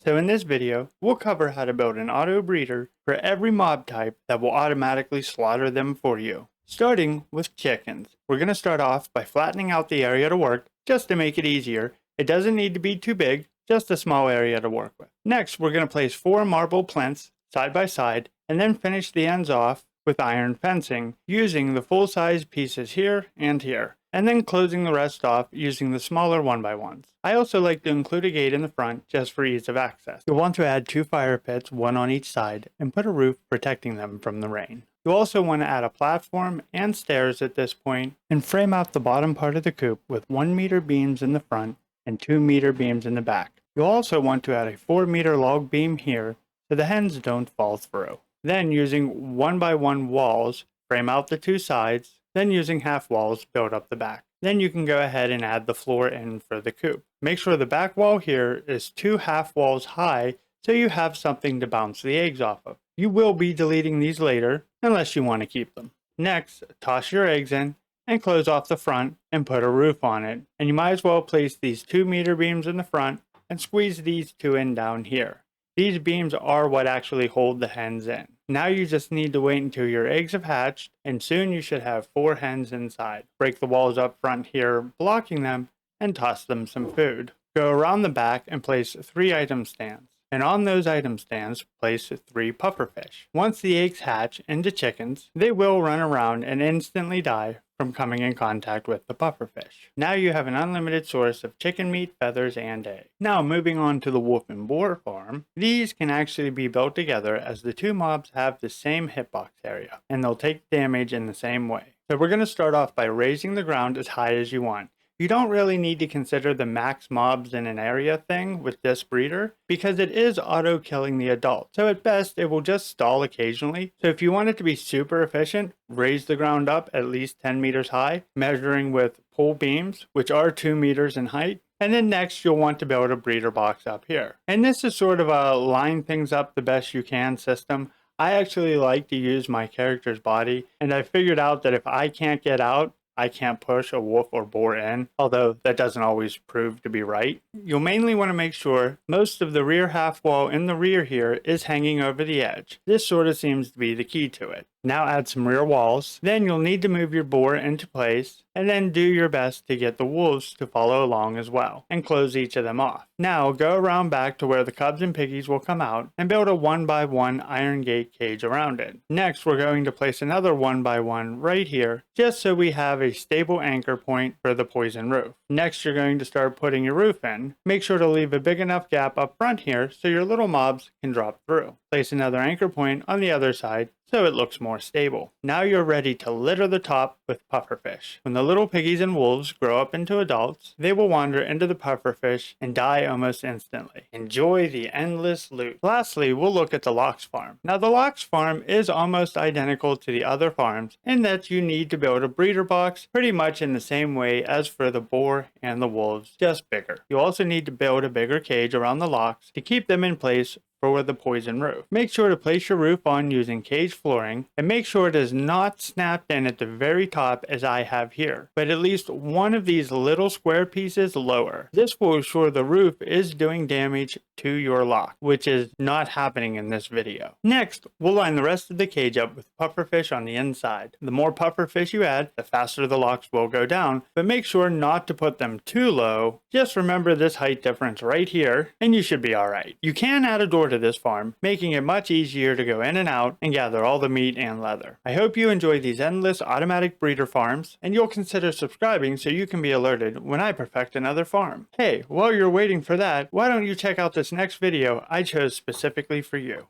So in this video, we'll cover how to build an auto breeder for every mob type that will automatically slaughter them for you. Starting with chickens. We're going to start off by flattening out the area to work just to make it easier. It doesn't need to be too big, just a small area to work with. Next, we're going to place 4 marble plinths side by side and then finish the ends off with iron fencing using the full-size pieces here and here, and then closing the rest off using the smaller 1x1s. I also like to include a gate in the front just for ease of access. You'll want to add 2 fire pits, one on each side, and put a roof protecting them from the rain. You'll also want to add a platform and stairs at this point, and frame out the bottom part of the coop with 1-meter beams in the front and 2-meter beams in the back. You'll also want to add a 4-meter log beam here so the hens don't fall through. Then using 1x1 walls, frame out the 2 sides, then using half walls, build up the back. Then you can go ahead and add the floor in for the coop. Make sure the back wall here is 2 half walls high so you have something to bounce the eggs off of. You will be deleting these later unless you want to keep them. Next, toss your eggs in and close off the front and put a roof on it. And you might as well place these 2-meter beams in the front and squeeze these 2 in down here. These beams are what actually hold the hens in. Now you just need to wait until your eggs have hatched, and soon you should have 4 hens inside. Break the walls up front here, blocking them, and toss them some food. Go around the back and place 3 item stands. And on those item stands, place 3 pufferfish. Once the eggs hatch into chickens, they will run around and instantly die from coming in contact with the pufferfish. Now you have an unlimited source of chicken meat, feathers, and eggs. Now moving on to the wolf and boar farm, these can actually be built together as the 2 mobs have the same hitbox area, and they'll take damage in the same way. So we're going to start off by raising the ground as high as you want. You don't really need to consider the max mobs in an area thing with this breeder because it is auto killing the adult. So at best it will just stall occasionally. So if you want it to be super efficient, raise the ground up at least 10 meters high, measuring with pole beams, which are 2 meters in height. And then next you'll want to build a breeder box up here. And this is sort of a line things up the best you can system. I actually like to use my character's body, and I figured out that if I can't get out, I can't push a wolf or boar in, although that doesn't always prove to be right. You'll mainly want to make sure most of the rear half wall in the rear here is hanging over the edge. This sort of seems to be the key to it. Now add some rear walls. Then you'll need to move your boar into place and then do your best to get the wolves to follow along as well and close each of them off. Now go around back to where the cubs and piggies will come out and build a 1x1 iron gate cage around it. Next we're going to place another 1x1 right here just so we have a stable anchor point for the poison roof. Next you're going to start putting your roof in. Make sure to leave a big enough gap up front here so your little mobs can drop through. Place another anchor point on the other side so it looks more stable. Now you're ready to litter the top with pufferfish. When the little piggies and wolves grow up into adults, they will wander into the pufferfish and die almost instantly. Enjoy the endless loot. Lastly, we'll look at the Lox farm. Now the Lox farm is almost identical to the other farms in that you need to build a breeder box pretty much in the same way as for the boar and the wolves, just bigger. You also need to build a bigger cage around the Lox to keep them in place for the poison roof. Make sure to place your roof on using cage flooring and make sure it is not snapped in at the very top as I have here, but at least one of these little square pieces lower. This will ensure the roof is doing damage to your lock, which is not happening in this video. Next, we'll line the rest of the cage up with pufferfish on the inside. The more pufferfish you add, the faster the locks will go down, but make sure not to put them too low. Just remember this height difference right here, and you should be alright. You can add a door to this farm, making it much easier to go in and out and gather all the meat and leather. I hope you enjoy these endless automatic breeder farms, and you'll consider subscribing so you can be alerted when I perfect another farm. Hey, while you're waiting for that, why don't you check out this next video I chose specifically for you.